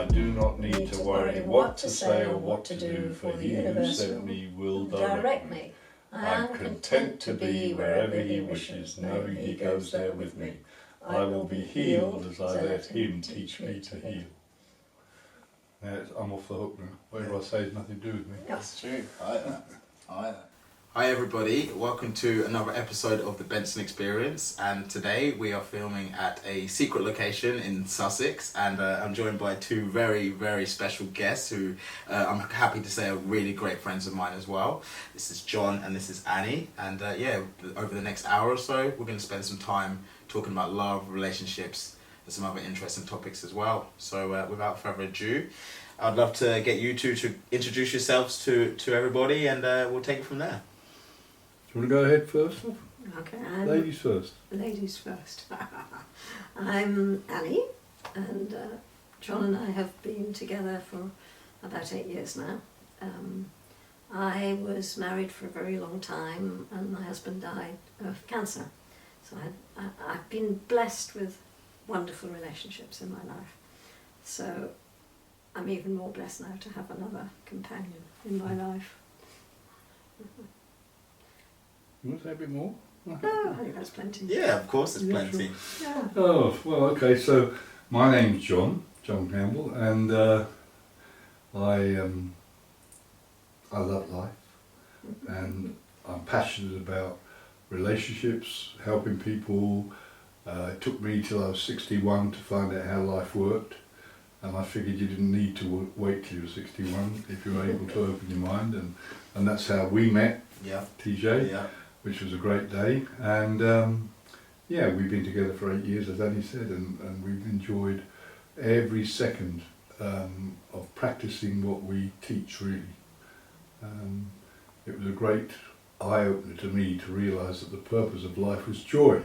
I do not need to worry what to say or what to do, for he who sent me will direct me. I am content to be wherever he wishes, knowing he goes there with me. I will be healed as I let him teach me to heal. Now I'm off the hook now. Whatever I say has nothing to do with me. That's true. I like that. Hi everybody, welcome to another episode of the Benson Experience, and today we are filming at a secret location in Sussex, and I'm joined by two very, very special guests who I'm happy to say are really great friends of mine as well. This is John and this is Annie, and over the next hour or so we're going to spend some time talking about love, relationships and some other interesting topics as well. So without further ado, I'd love to get you two to introduce yourselves to everybody, and we'll take it from there. Do you want to go ahead first? Okay. Ladies first. Ladies first. I'm Annie, and John and I have been together for about 8 years now. I was married for a very long time, and my husband died of cancer. So I've been blessed with wonderful relationships in my life. So I'm even more blessed now to have another companion in my life. You want to say a bit more? Oh, I think that's plenty. Yeah, of course there's plenty. Sure. Yeah. Oh, well, okay, so my name's John Campbell, and I love life, and I'm passionate about relationships, helping people. It took me till I was 61 to find out how life worked, and I figured you didn't need to wait till you were 61 if you were able to open your mind, and that's how we met, Yeah. TJ. Yeah. Which was a great day, and we've been together for 8 years, as Annie said, and we've enjoyed every second of practicing what we teach, really. It was a great eye-opener to me to realise that the purpose of life was joy,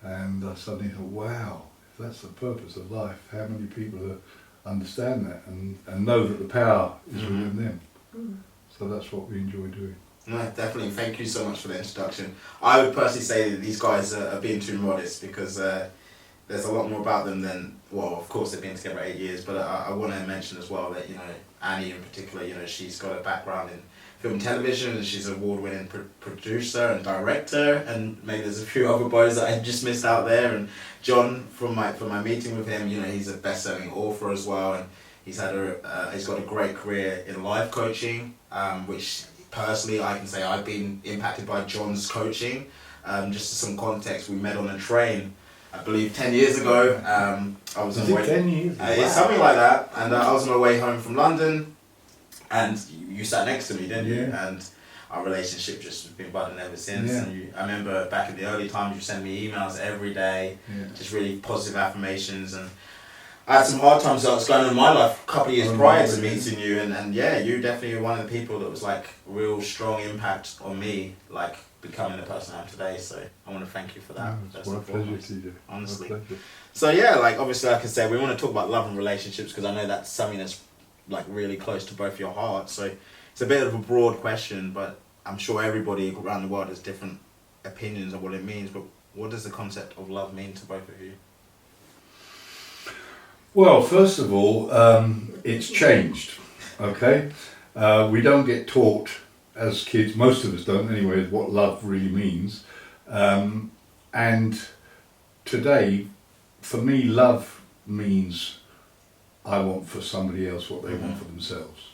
and I suddenly thought, wow, if that's the purpose of life, how many people understand that and know that the power is within them. So that's what we enjoy doing. No, definitely. Thank you so much for the introduction. I would personally say that these guys are being too modest, because there's a lot more about them than, well, of course they've been together 8 years, but I want to mention as well that, Annie in particular, she's got a background in film and television, and she's an award-winning producer and director, and maybe there's a few other boys that I just missed out there. And John, from my meeting with him, he's a best-selling author as well, and he's got a great career in life coaching, which personally I can say I've been impacted by John's coaching. Just for some context, we met on a train, I believe 10 years ago. I was on my way, 10 years? it's something like that, and I was on my way home from London, and you sat next to me, didn't you? Yeah. And our relationship just has been budding ever since. Yeah. And I remember back in the early times, you sent me emails every day, just really positive affirmations. And I had some hard times that was going on in my life a couple of years prior to meeting you, and you definitely were one of the people that was like real strong impact on me, like becoming the person I am today. So I want to thank you for that. It's my pleasure to do. Honestly. My pleasure. So yeah, like obviously, like I said, we want to talk about love and relationships, because I know that's something that's like really close to both your hearts. So it's a bit of a broad question, but I'm sure everybody around the world has different opinions on what it means. But what does the concept of love mean to both of you? Well, first of all, it's changed, okay? We don't get taught as kids, most of us don't anyway, what love really means. And today, for me, love means I want for somebody else what they want for themselves.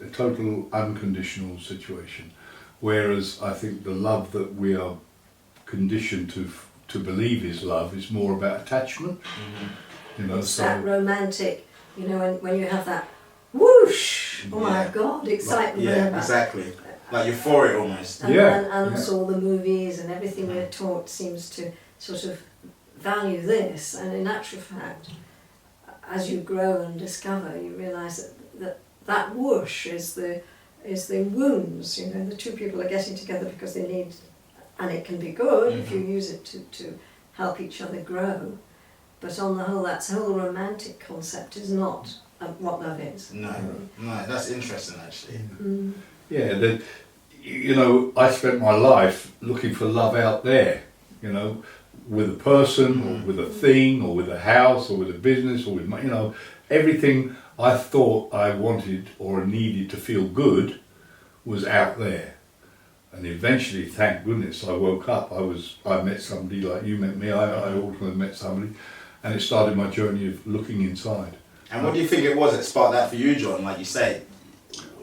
A total unconditional situation. Whereas I think the love that we are conditioned to believe is love is more about attachment. It's that romantic, when you have that whoosh, oh my God, excitement. Yeah, exactly. Like euphoria almost. And also all the movies and everything we're taught seems to sort of value this, and in actual fact, as you grow and discover, you realise that whoosh is the wounds. The two people are getting together because they need, and it can be good if you use it to help each other grow. But on the whole, that whole romantic concept is not what love is. No, that's interesting actually. Yeah, I spent my life looking for love out there, with a person, or with a thing, or with a house, or with a business, or with my, everything I thought I wanted or needed to feel good was out there. And eventually, thank goodness, I woke up. I met somebody like you met me. I ultimately met somebody, and it started my journey of looking inside. And what do you think it was that sparked that for you, John? Like you say,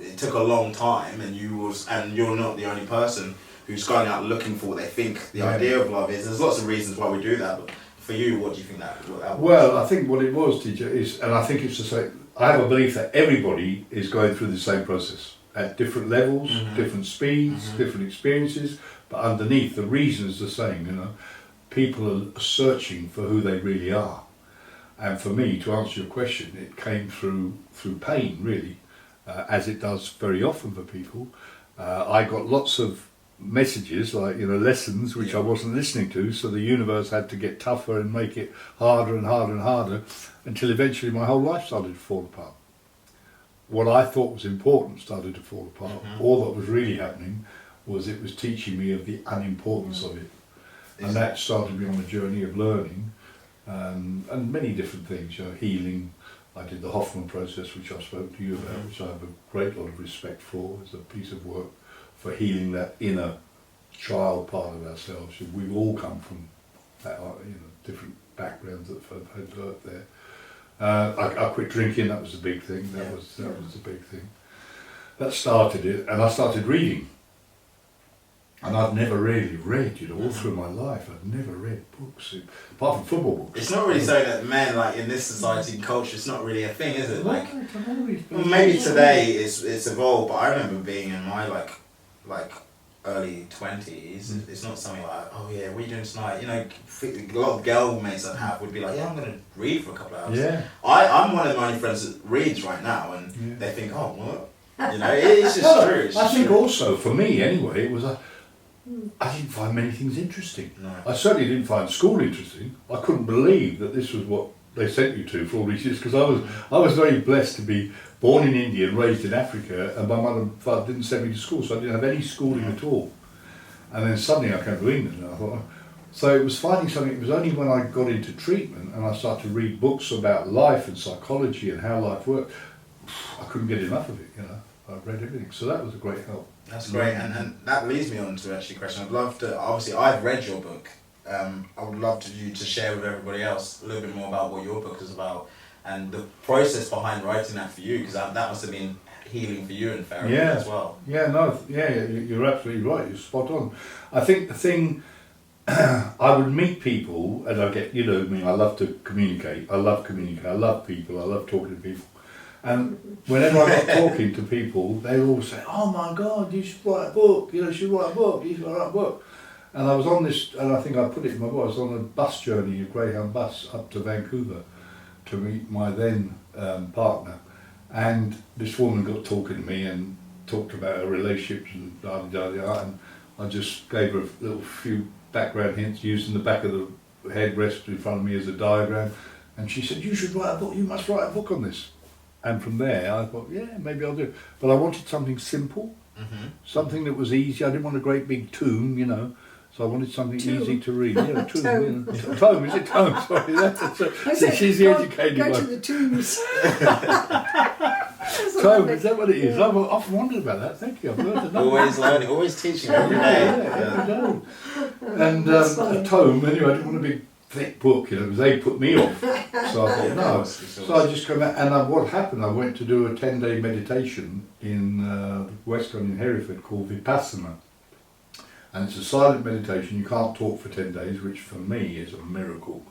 it took a long time, and you're not the only person who's going out looking for what they think the idea of love is. There's lots of reasons why we do that, but for you, what do you think that was? Well, I think what it was, teacher, is, and I think it's the same. I have a belief that everybody is going through the same process at different levels, different speeds, different experiences, but underneath the reason is the same. People are searching for who they really are, and for me, to answer your question, it came through pain, really, as it does very often for people. I got lots of messages, like lessons which I wasn't listening to, so the universe had to get tougher and make it harder and harder and harder, until eventually my whole life started to fall apart. What I thought was important started to fall apart. All that was really happening was it was teaching me of the unimportance of it, and that started me on a journey of learning, and many different things, healing. I did the Hoffman process, which I spoke to you about, which I have a great lot of respect for. It's a piece of work for healing that inner child part of ourselves. We've all come from that, different backgrounds that have hurt there. I quit drinking. That was the big thing. That was the big thing. That started it, and I started reading. And I've never really read, all through my life. I've never read books, apart from football books. It's not really so that men, like in this society and culture, it's not really a thing, is it? Like, well, maybe today it's evolved, but I remember being in my like early 20s. It's not something like, oh yeah, what are you doing tonight? A lot of girl mates I have would be like, yeah, I'm going to read for a couple of hours. Yeah. I'm one of my only friends that reads right now, and they think, oh, what? It's just true. I think also, for me anyway, it was I didn't find many things interesting. No. I certainly didn't find school interesting. I couldn't believe that this was what they sent you to for all these years, because I was very blessed to be born in India and raised in Africa, and my mother and father didn't send me to school, so I didn't have any schooling at all. And then suddenly I came to England, and I thought, so it was finding something. It was only when I got into treatment and I started to read books about life and psychology and how life worked, I couldn't get enough of it. I read everything, so that was a great help. That's great, and that leads me on to actually a question. I'd love to, obviously I've read your book. I would love you to share with everybody else a little bit more about what your book is about and the process behind writing that for you, because that must have been healing for you and therapy as well. You're absolutely right, you're spot on. I think the thing, I would meet people, and I get, I love to communicate, I love people, I love talking to people. And whenever I got talking to people, they would always say, oh my God, you should write a book, you should write a book. And I was on this, and I think I put it in my book, I was on a bus journey, a Greyhound bus, up to Vancouver to meet my then partner. And this woman got talking to me and talked about her relationships and and I just gave her a little few background hints using the back of the headrest in front of me as a diagram. And she said, you should write a book, you must write a book on this. And from there, I thought, yeah, maybe I'll do it. But I wanted something simple, something that was easy. I didn't want a great big tome, so I wanted something easy to read. Yeah, tome. Tome, is it tome? Sorry, she's the educated one. Go to the tombs. Tome, is that what it is? I've often wondered about that. Thank you. I've learned enough. Always learning, always teaching every day. Every day. And a tome, anyway, I didn't want a big thick book, because they put me off. So I thought, no. So I just came out, and what happened, I went to do a 10-day meditation in Westcon in Hereford called Vipassana. And it's a silent meditation. You can't talk for 10 days, which for me is a miracle,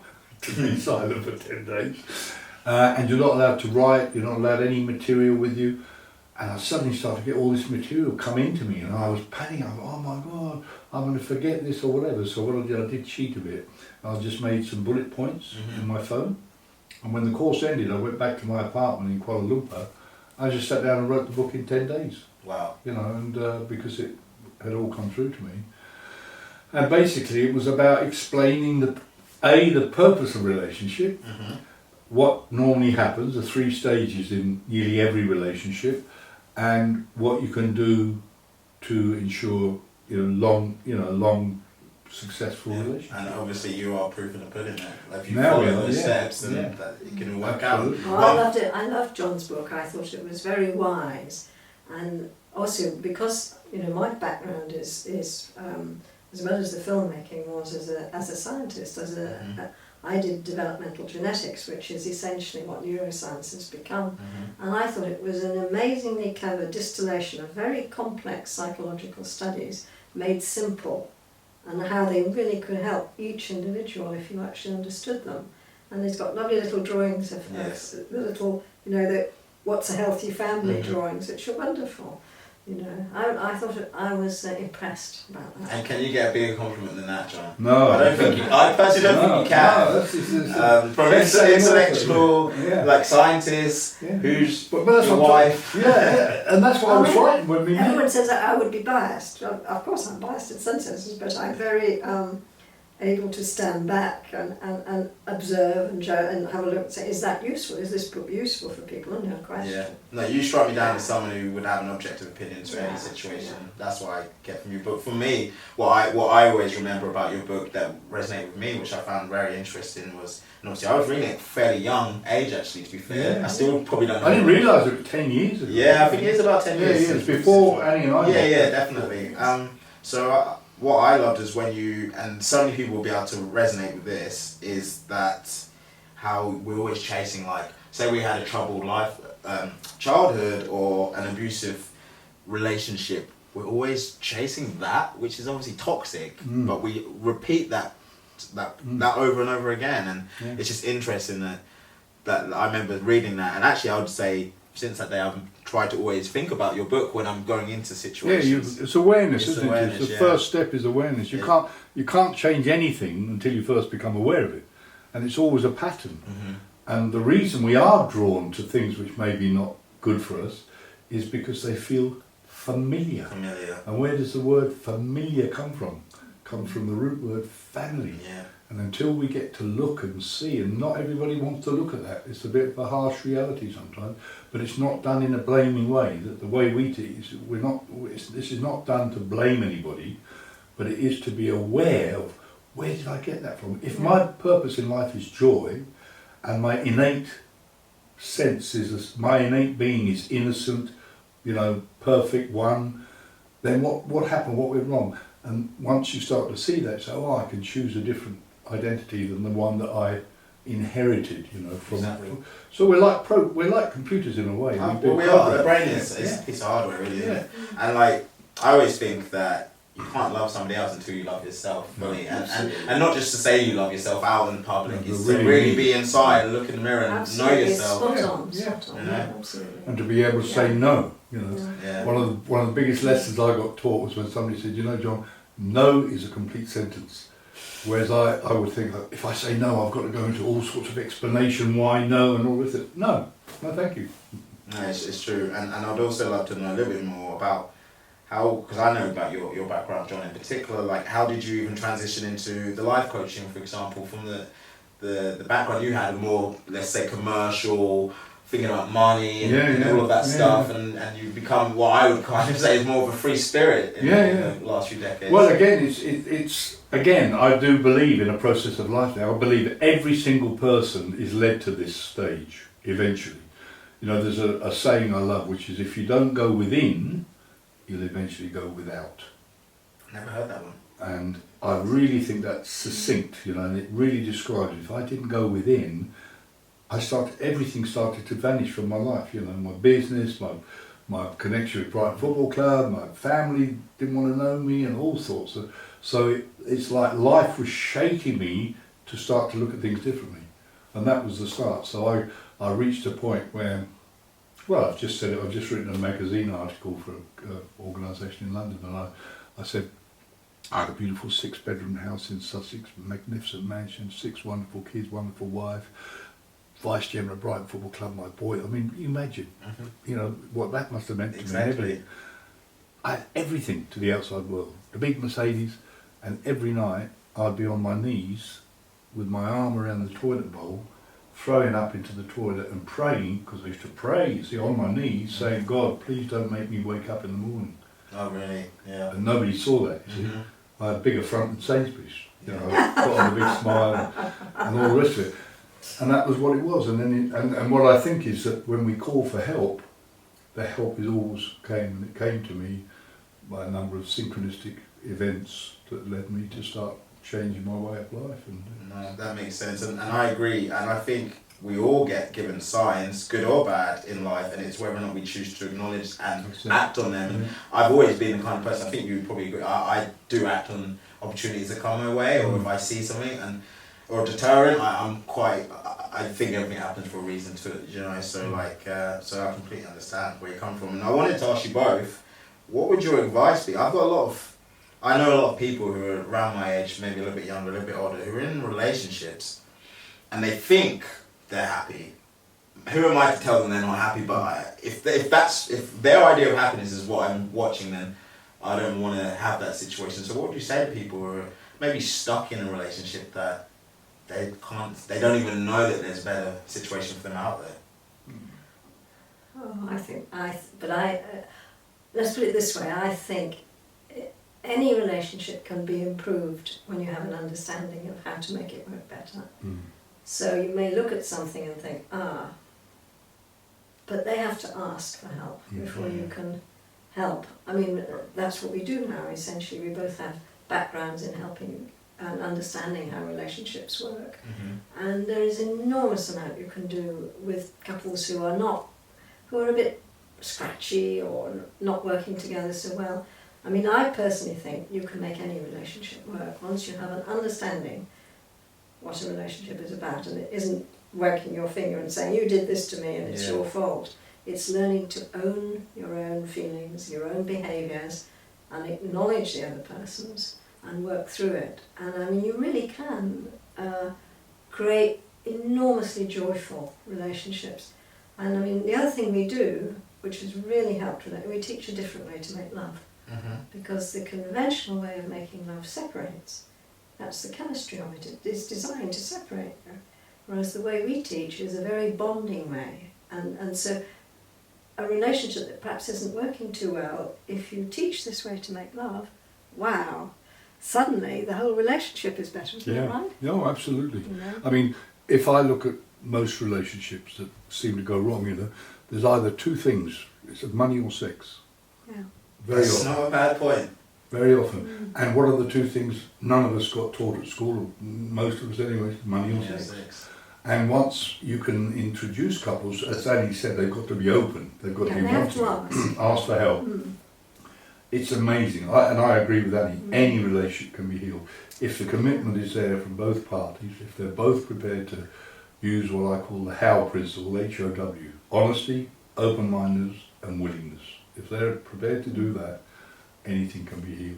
to be silent for 10 days. And you're not allowed to write, you're not allowed any material with you. And I suddenly started to get all this material come into me, and I was panicking. I thought, oh my God, I'm going to forget this or whatever. So what I did cheat a bit. I just made some bullet points in my phone. And when the course ended, I went back to my apartment in Kuala Lumpur. I just sat down and wrote the book in 10 days. Wow. And because it had all come through to me. And basically it was about explaining the purpose of a relationship, what normally happens, the 3 stages in nearly every relationship, and what you can do to ensure long successful relationship. And obviously you are proof in the pudding there. Like you Now we follow are, those yeah. steps and Yeah. that it can work Absolutely. out. Well, I loved it. I loved John's book. I thought it was very wise, and also because my background is as well as the filmmaking was as a scientist. I did developmental genetics, which is essentially what neuroscience has become, and I thought it was an amazingly clever distillation of very complex psychological studies made simple, and how they really could help each individual if you actually understood them. And he's got lovely little drawings of the little, the what's a healthy family drawings, which are wonderful. I thought I was impressed about that. And can you get a bigger compliment than that, John? No, I personally don't think you can. No, From intellectual, like scientists, who's your wife. And that's why I was frightened when we met. Everyone says that I would be biased. Well, of course I'm biased in some senses, but I'm very able to stand back and observe and have a look and say, is that useful? Is this book useful for people? No question. Yeah. No, you struck me down as someone who would have an objective opinion to any situation. That's what I get from your book. For me, what I always remember about your book that resonated with me, which I found very interesting, was, and obviously I was reading it at a fairly young age actually, to be fair. Yeah. I still probably don't know. I didn't realise it was 10 years ago. Yeah, I think it is about 10 years. Yeah, it's before Annie and I. Yeah, definitely. What I loved is when and so many people will be able to resonate with this, is that how we're always chasing, like, say we had a troubled life, childhood or an abusive relationship, we're always chasing that, which is obviously toxic, but we repeat that over and over again, and it's just interesting that I remember reading that, and actually I would say since that day I've tried to always think about your book when I'm going into situations. Yeah, it's awareness, isn't awareness, it? It's the first step is awareness. You can't change anything until you first become aware of it, and it's always a pattern. And the reason we are drawn to things which may be not good for us is because they feel familiar. And where does the word familiar come from? It comes from the root word family. Yeah. And until we get to look and see, and not everybody wants to look at that, it's a bit of a harsh reality sometimes, but it's not done in a blaming way. That the way we teach, this is not done to blame anybody, but it is to be aware of, where did I get that from? If my purpose in life is joy, and my innate sense is, my innate being is innocent, perfect one, then what happened, what went wrong? And once you start to see that, so I can choose a different identity than the one that I inherited, from. Exactly. So we're like computers in a way. We are. The brain is a piece of hardware, really, isn't it? And like, I always think that you can't love somebody else until you love yourself fully, and not just to say you love yourself out in public. It's to really be inside and look in the mirror and know yourself. Spot on. Absolutely. And to be able to say no. One of the biggest lessons I got taught was when somebody said, John, no is a complete sentence. Whereas I would think, like, if I say no, I've got to go into all sorts of explanation why no and all this. No, thank you. No, it's true. And I'd also love to know a little bit more about how, because I know about your background, John, in particular, like how did you even transition into the life coaching, for example, from the background you had, more, let's say, commercial, thinking about money and all of that stuff, and you become what I would kind of say is more of a free spirit in the last few decades. Well, again, it's I do believe in a process of life now. I believe that every single person is led to this stage eventually. There's a saying I love, which is, if you don't go within, you'll eventually go without. Never heard that one. And I really think that's succinct, and it really describes it. If I didn't go within, everything started to vanish from my life. My business, my connection with Brighton Football Club, my family didn't want to know me, and all sorts of. So it's like life was shaking me to start to look at things differently, and that was the start. So I reached a point where, well, I've just said it. I've just written a magazine article for an organisation in London, and I said I had a beautiful 6-bedroom house in Sussex, magnificent mansion, 6 wonderful kids, wonderful wife. Vice chairman of Brighton Football Club, my boy. I mean, you imagine, what that must have meant to me. Heavily. I had everything to the outside world. The big Mercedes, and every night I'd be on my knees with my arm around the toilet bowl, throwing up into the toilet and praying, because I used to pray, on my knees, saying, God, please don't make me wake up in the morning. Oh, really? Yeah. And nobody saw that, you see. I had a bigger front than Sainsbury's. You know, I put on a big smile and all the rest of it. And that was what it was. And then and what I think is that when we call for help, the help is always came, and it came to me by a number of synchronistic events that led me to start changing my way of life. And no, that makes sense, and I agree, and I think we all get given signs, good or bad, in life, and it's whether or not we choose to acknowledge and act on them. And I've always been the kind of person, I think you would probably agree, I do act on opportunities that come my way, or if I see something, or a deterrent, I think everything happens for a reason to it, you know, so so I completely understand where you come from. And I wanted to ask you both, what would your advice be? I know a lot of people who are around my age, maybe a little bit younger, a little bit older, who are in relationships and they think they're happy. Who am I to tell them they're not happy? But if their idea of happiness is what I'm watching, then I don't want to have that situation. So what would you say to people who are maybe stuck in a relationship that they don't even know that there's a better situation for them out there? Oh, let's put it this way, I think any relationship can be improved when you have an understanding of how to make it work better. So you may look at something and think, but they have to ask for help before you can help. I mean, that's what we do now, essentially. We both have backgrounds in helping and understanding how relationships work. And there is an enormous amount you can do with couples who are a bit scratchy or not working together so well. I mean, I personally think you can make any relationship work once you have an understanding what a relationship is about, and it isn't wagging your finger and saying, you did this to me and it's your fault. It's learning to own your own feelings, your own behaviours, and acknowledge the other person's and work through it. And I mean, you really can create enormously joyful relationships. And I mean, the other thing we do, which has really helped with it, we teach a different way to make love. Because the conventional way of making love separates. That's the chemistry of it. It's designed to separate. Whereas the way we teach is a very bonding way. And so a relationship that perhaps isn't working too well, if you teach this way to make love, wow, suddenly the whole relationship is better, isn't that right? No, absolutely. You know? I mean, if I look at most relationships that seem to go wrong, you know, there's either two things. It's money or sex. Yeah. That's not a bad point. Very often. And what are the two things none of us got taught at school, most of us anyway? Money or sex. And once you can introduce couples, as Annie said, they've got to be open. They've got to be wanting. Ask for help. It's amazing. And I agree with Annie. Any relationship can be healed. If the commitment is there from both parties, if they're both prepared to use what I call the HOW principle, H-O-W, honesty, open-mindedness and willingness. If they're prepared to do that, anything can be healed.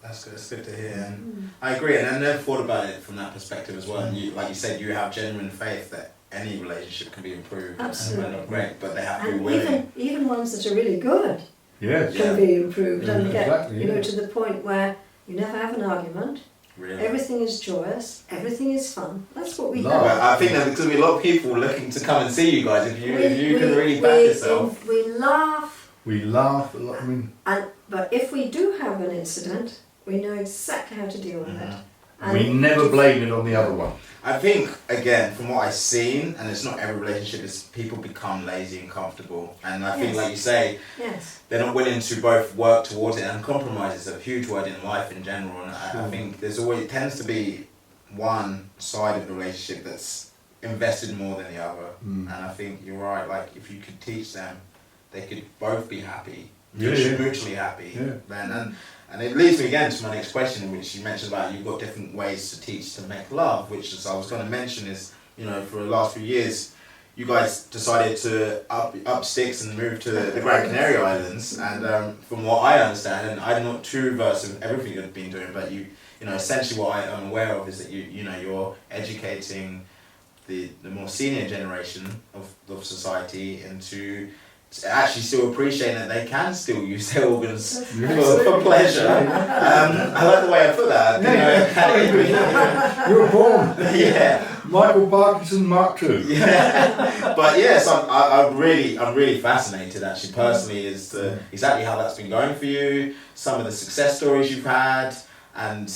That's good. That's good to hear. And I agree, and I never thought about it from that perspective as well. And you, like you said, you have genuine faith that any relationship can be improved. Absolutely. And not great, but they have to be willing. Even ones that are really good Yes. can be improved and get Exactly, to the point where you never have an argument. Really. Everything is joyous. Everything is fun. That's what we No, have. But I think there's going to be a lot of people looking to come and see you guys if you can really back yourself. We laugh. We laugh a lot. I mean, But if we do have an incident, we know exactly how to deal with it. And we never blame it on the other one. I think, again, from what I've seen, and it's not every relationship, is people become lazy and comfortable. And I think, like you say, they're not willing to both work towards it, and compromise is a huge word in life in general. And I think it tends to be one side of the relationship that's invested more than the other. And I think you're right, like if you could teach them, they could both be happy, mutually happy. Then, and it leads me again to my next question, which you mentioned about you've got different ways to teach to make love, which is, I was going to mention is, you know, for the last few years, you guys decided to up sticks and move to the Gran Canaria Islands. And from what I understand, and I'm not too versed in everything you've been doing, but you know, essentially what I am aware of is that you're educating the more senior generation of society into actually still appreciating that they can still use their organs for pleasure. I like the way I put that. You were born. Yeah. Michael Parkinson Mark II. Yeah. But yes, I'm really fascinated actually personally as to exactly how that's been going for you, some of the success stories you've had, And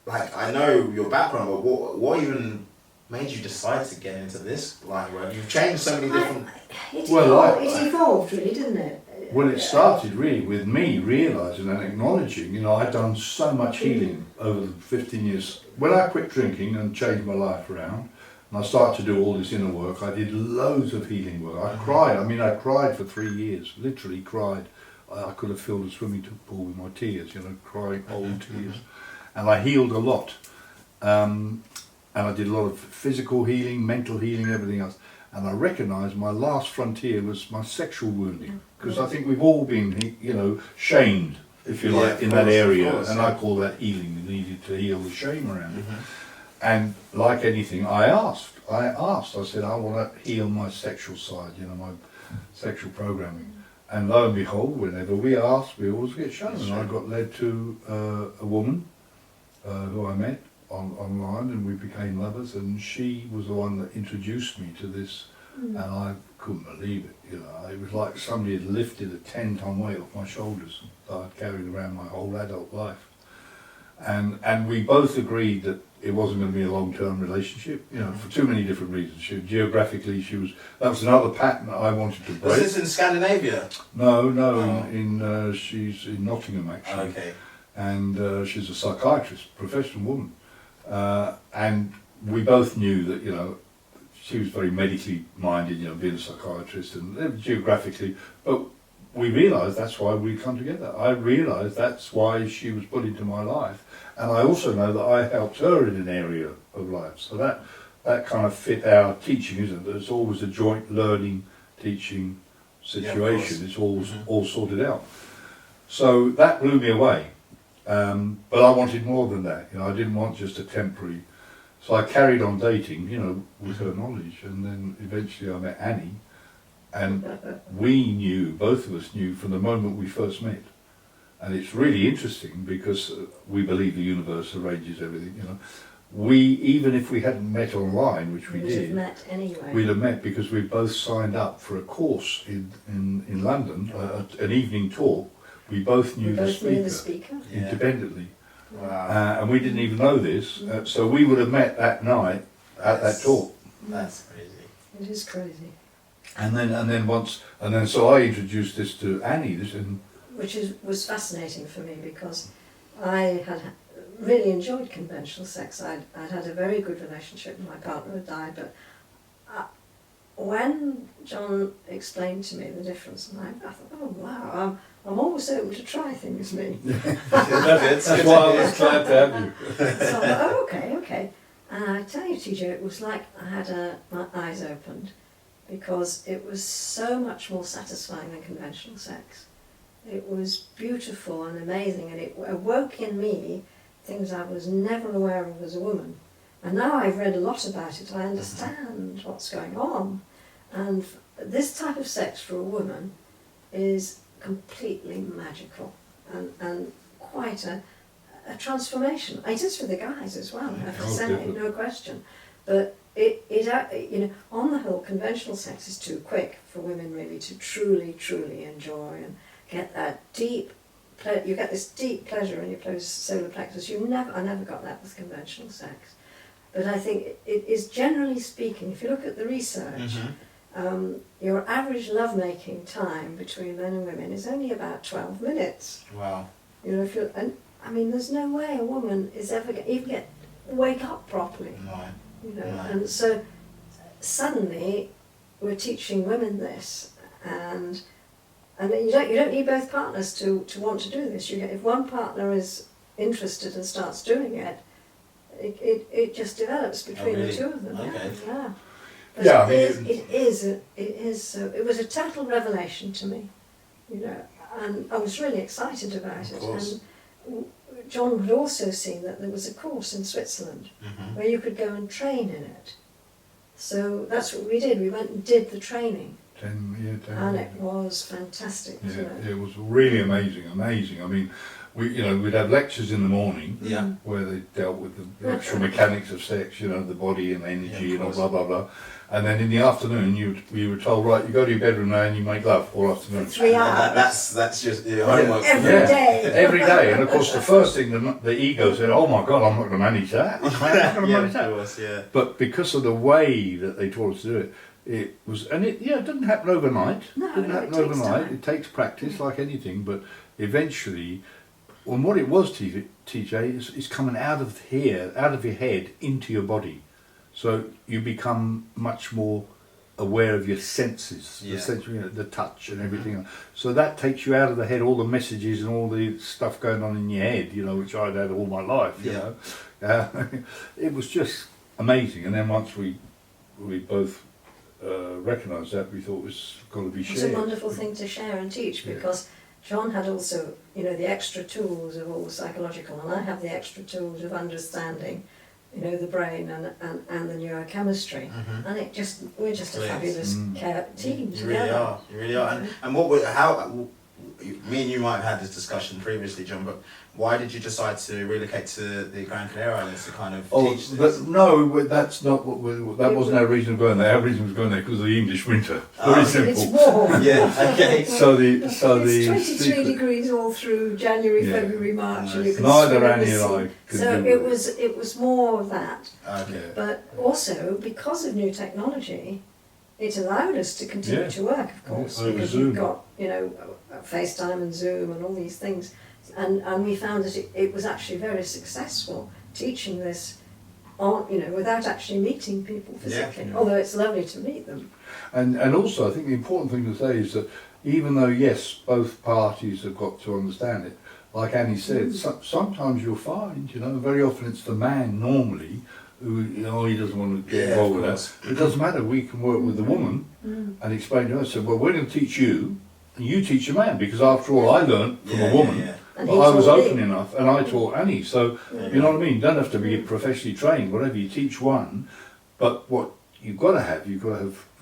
like, I know your background, but what even made you decide to get into this line of work? You've changed so many different... It Well, evolved really, didn't it? Well, it started really with me realising and acknowledging, you know, I'd done so much healing over the 15 years. When I quit drinking and changed my life around, and I started to do all this inner work, I did loads of healing work. I cried. I mean, I cried for 3 years, literally cried. I could have filled a swimming pool with my tears, you know, crying old tears. And I healed a lot. And I did a lot of physical healing, mental healing, everything else. And I recognised my last frontier was my sexual wounding. Because I think we've all been, you know, shamed, if you like, in that area. And I call that healing. You needed to heal the shame around it. And like anything, I asked. I said, I want to heal my sexual side, you know, my sexual programming. And lo and behold, whenever we ask, we always get shown. And I got led to a woman who I met online, and we became lovers. And she was the one that introduced me to this, and I couldn't believe it. You know, it was like somebody had lifted a 10-ton weight off my shoulders that I'd carried around my whole adult life. And we both agreed that it wasn't going to be a long-term relationship, you know, for too many different reasons. Geographically, that was another pattern that I wanted to break. Was this in Scandinavia? No, she's in Nottingham actually. Okay. And she's a psychiatrist, professional woman. And we both knew that, you know, she was very medically minded, you know, being a psychiatrist, and geographically, but we realised that's why we come together. I realised that's why she was put into my life, and I also know that I helped her in an area of life. So that kind of fit our teaching, isn't it? It's always a joint learning, teaching situation. It's always all sorted out. So that blew me away, but I wanted more than that. You know, I didn't want just a temporary. So I carried on dating, you know, with her knowledge, and then eventually I met Annie. And we knew, both of us knew from the moment we first met. And it's really interesting because we believe the universe arranges everything, you know. Even if we hadn't met online, which we did, have met anyway. We'd have met because we both signed up for a course in London, an evening talk. We both knew the speaker independently. Wow. And we didn't even know this, so we would have met that night at that talk. That's crazy. It is crazy. So I introduced this to Annie, which was fascinating for me because I had really enjoyed conventional sex. I'd had a very good relationship. My partner had died, but when John explained to me the difference, and I thought, oh wow, I'm always able to try things, me. That's why I was glad to have you. So I thought, oh, okay. And I tell you, TJ, it was like I had my eyes opened, because it was so much more satisfying than conventional sex. It was beautiful and amazing, and it awoke in me things I was never aware of as a woman. And now I've read a lot about it, I understand what's going on. And this type of sex for a woman is completely magical and quite a transformation. It is for the guys as well, I have to say, no question. But it you know, on the whole, conventional sex is too quick for women really to truly enjoy and get that deep. You get this deep pleasure in your solar plexus. I never got that with conventional sex. But I think it is, generally speaking, if you look at the research, your average lovemaking time between men and women is only about 12 minutes. Wow. You know, I mean, there's no way a woman is ever wake up properly. No. You know, and so suddenly we're teaching women this, and you don't need both partners to want to do this. If one partner is interested and starts doing it, it just develops between the two of them. Okay. Yeah. Yeah, It was a total revelation to me, you know, and I was really excited about it. And John had also seen that there was a course in Switzerland where you could go and train in it. So that's what we did. We went and did the training. 10 And it was fantastic. Yeah, it was really amazing. I mean, we'd have lectures in the morning where they dealt with the actual mechanics of sex, you know, the body and energy and blah, blah, blah. And then in the afternoon, you were told, right, you go to your bedroom now and you make love all afternoon. For 3 hours. That's just your homework. Every Yeah. day. Every day. And of course, the first thing the ego said, oh my God, I'm not going to manage that. I'm not going to Yeah, manage that. of course, yeah. But because of the way that they taught us to do it, it was, and it didn't happen overnight. No, It didn't it happen takes overnight. time. It takes practice, like anything. But eventually, and what it was, TJ, is coming out of here, out of your head, into your body. So you become much more aware of your senses, Yeah. the touch and everything else. So that takes you out of the head, all the messages and all the stuff going on in your head, which I'd had all my life, It was just amazing. And then once we both recognised that, we thought it was got to be It's shared. a wonderful thing to share and teach, Yeah. because John had also, the extra tools of all the psychological, and I have the extra tools of understanding, the brain and the neurochemistry, Mhm. and we're just a Please. fabulous team You together. really are. You really are. And me and you might have had this discussion previously, John, but why did you decide to relocate to the Gran Canaria Islands to kind of teach this? No, that's not that wasn't our reason of going there. Our reason was going there because of the English winter. Very It's simple. warm. Yeah, okay. It's 23 secret- degrees all through January, Yeah. February, March, and Nice. you can Neither swim in Annie the and sea. I could So do it was more of that. Okay. But also, because of new technology, it allowed us to continue Yeah. to work, of course, Over because Zoom. you've got, FaceTime and Zoom and all these things. And we found that it was actually very successful teaching this without actually meeting people physically. Yeah. Although it's lovely to meet them. And also, I think the important thing to say is that even though, yes, both parties have got to understand it, like Annie said, sometimes you'll find, very often it's the man normally who, he doesn't want to get Yeah, involved of with course. that. It doesn't matter, we can work with the woman and explain to her, so, well, we're going to teach you, and you teach the man, because after all, I learned from a woman. Yeah. And But I was taught open me. enough, and I taught Annie. So Yeah. you know what I mean. You don't have to be professionally trained. Whatever you teach one, but what you've got to have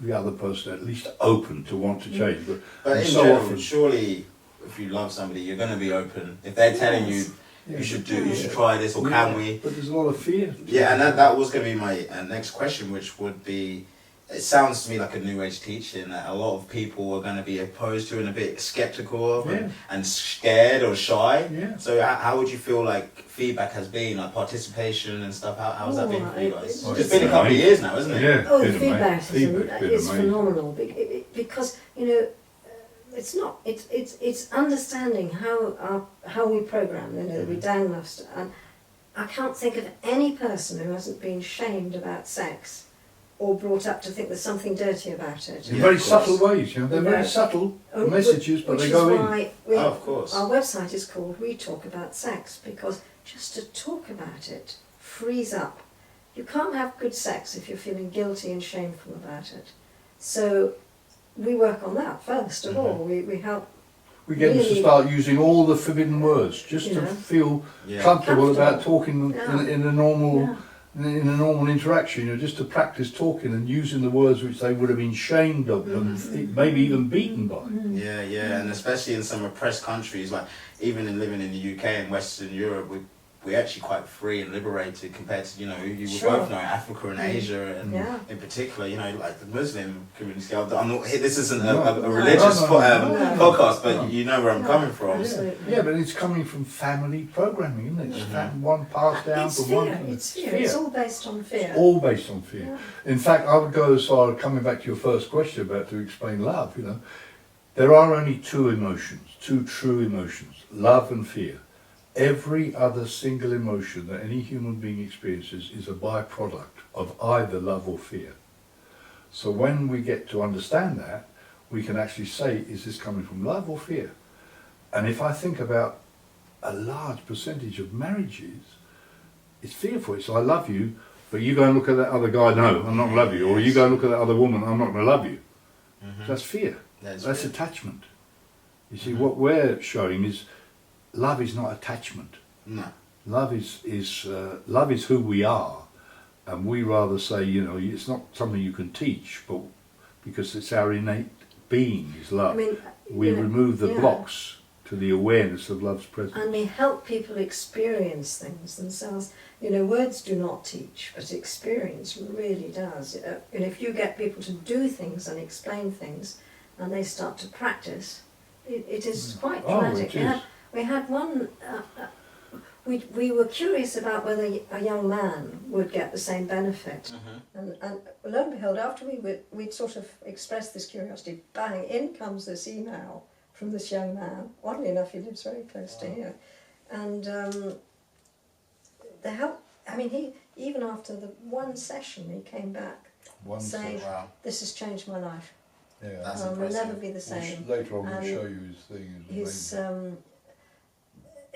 the other person at least open to want to change. But in so general, often- surely, if you love somebody, you're going to be open. If they're telling you, Yeah. you should try this, or can we? But there's a lot of fear. Yeah, and that was going to be my next question, which would be, it sounds to me like a new age teaching that a lot of people are going to be opposed to and a bit skeptical of and scared or shy. Yeah. So how would you feel like feedback has been, like participation and stuff? How's that been for you guys? Oh, It's been a couple of years now, isn't it? Yeah. Oh, the been feedback amazing. Feedback's been is amazing. phenomenal because it's understanding how we program. We download, and I can't think of any person who hasn't been shamed about sex or brought up to think there's something dirty about it. In Yeah, very of course. subtle ways, they're very subtle messages, but which they is go in. why Oh, of course. our website is called We Talk About Sex, because just to talk about it frees up. You can't have good sex if you're feeling guilty and shameful about it. So we work on that first of all. We help. We get them to really- start using all the forbidden words just to Yeah. feel Yeah. comfortable about Comfortable. talking Yeah. in a normal. Yeah. In a normal interaction, just to practice talking and using the words which they would have been shamed of and maybe even beaten by. Yeah, and especially in some oppressed countries, like even in living in the UK and Western Europe, we're actually quite free and liberated compared to, you would Sure. both know, Africa and Asia, and Yeah. in particular, like the Muslim community. I'm not. This isn't No. a religious No. podcast, but No. you know where I'm No. coming from. Absolutely. Yeah, but it's coming from family programming, isn't it? It's one passed down It's from fear. one. It's fear. It's all based on fear. It's all based on fear. Yeah. In fact, I would go as far as coming back to your first question about to explain love. There are only two emotions, two true emotions: love and fear. Every other single emotion that any human being experiences is a byproduct of either love or fear. So when we get to understand that, we can actually say, is this coming from love or fear? And if I think about a large percentage of marriages, it's fearful. It's I love you, but you go and look at that other guy, no, I'm not going to love you. Or you go and look at that other woman, I'm not going to love you. That's fear. That's That's fear. attachment. You see, what we're showing is love is not attachment. No. Love is who we are, and we rather say, it's not something you can teach, but because it's our innate being is love. I mean, We remove the yeah. blocks to the awareness of love's presence. And we help people experience things themselves. You know, words do not teach, but experience really does. And if you get people to do things and explain things, and they start to practice, it is quite dramatic. We had one. We were curious about whether a young man would get the same benefit, and lo and behold, after we'd sort of expressed this curiosity, bang, in comes this email from this young man. Oddly enough, he lives very close to here, and the help. I mean, he even after the one session, he came back saying, "This has changed my life. Yeah, that's will never be the same." Later on, we'll show you his thing.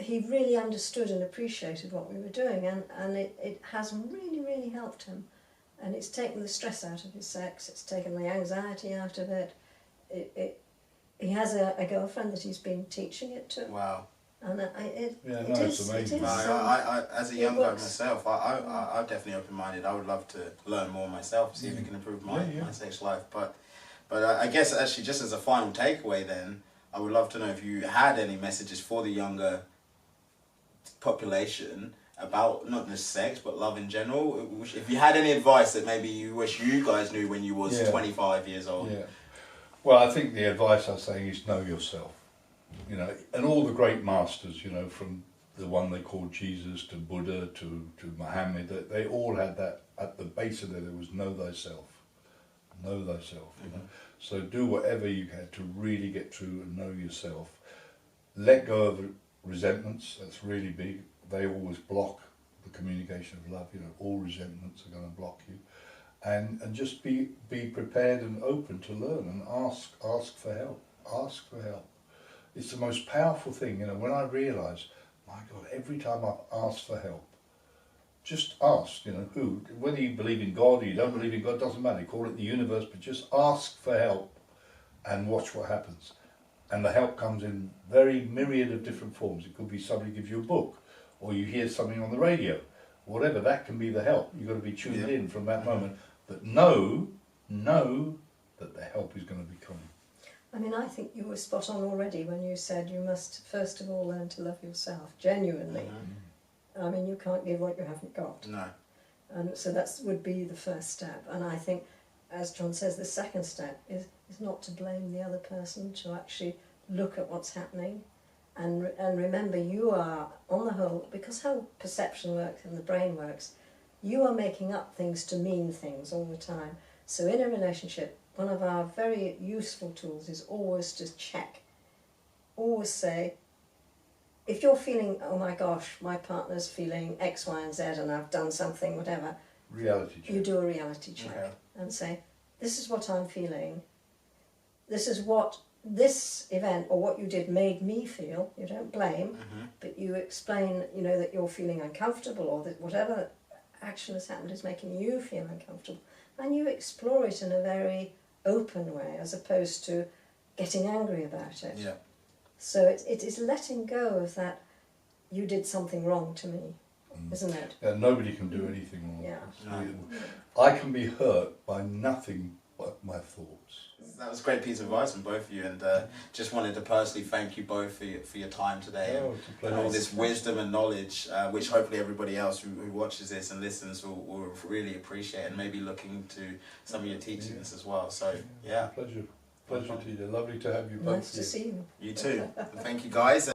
He really understood and appreciated what we were doing, and it has really, really helped him. And it's taken the stress out of his sex, it's taken the anxiety out of it. He has a girlfriend that he's been teaching it to. Wow. And it's amazing. I, as a young guy myself, I'm definitely open-minded. I would love to learn more myself, see if it can improve my sexual life. But I guess actually just as a final takeaway then, I would love to know if you had any messages for the younger population about not just sex but love in general. If you had any advice that maybe you wish you guys knew when you was 25 years old. Yeah. Well, I think the advice I'm saying is know yourself. You know, and all the great masters, you know, from the one they called Jesus to Buddha to Muhammad, they all had that at the base of it. There was know thyself. Know thyself. You know? So do whatever you can to really get through and know yourself. Let go of resentments. That's really big. They always block the communication of love. You know, all resentments are going to block you. And just be prepared and open to learn and ask for help. Ask for help. It's the most powerful thing. You know, when I realised, my God, every time I've asked for help, just ask, you know, who, whether you believe in God or you don't believe in God, doesn't matter, call it the universe, but just ask for help and watch what happens. And the help comes in very myriad of different forms. It could be somebody gives you a book, or you hear something on the radio, whatever, that can be the help. You've got to be tuned in from that moment, but know that the help is going to be coming. I mean, I think you were spot on already when you said you must first of all learn to love yourself, genuinely. I mean, you can't give what you haven't got. No. And so that would be the first step. And I think, as John says, the second step is not to blame the other person, to actually look at what's happening. And remember, you are, on the whole, because how perception works and the brain works, you are making up things to mean things all the time. So in a relationship, one of our very useful tools is always to check. Always say, if you're feeling, oh my gosh, my partner's feeling X, Y, and Z, and I've done something, whatever. Reality check. You do a reality check and say, this is what I'm feeling. This is what this event or what you did made me feel. You don't blame, but you explain, you know, that you're feeling uncomfortable, or that whatever action has happened is making you feel uncomfortable. And you explore it in a very open way, as opposed to getting angry about it. Yeah. So it is letting go of that, you did something wrong to me, isn't it? Yeah, nobody can do anything wrong. Yeah. I can be hurt by nothing but my thoughts. That was a great piece of advice from both of you, and just wanted to personally thank you both for your time today, and all this wisdom and knowledge, which hopefully everybody else who watches this and listens will really appreciate, and maybe look into some of your teachings as well. So Pleasure to you. Lovely to have you both. Nice to see you. You too. Thank you, guys.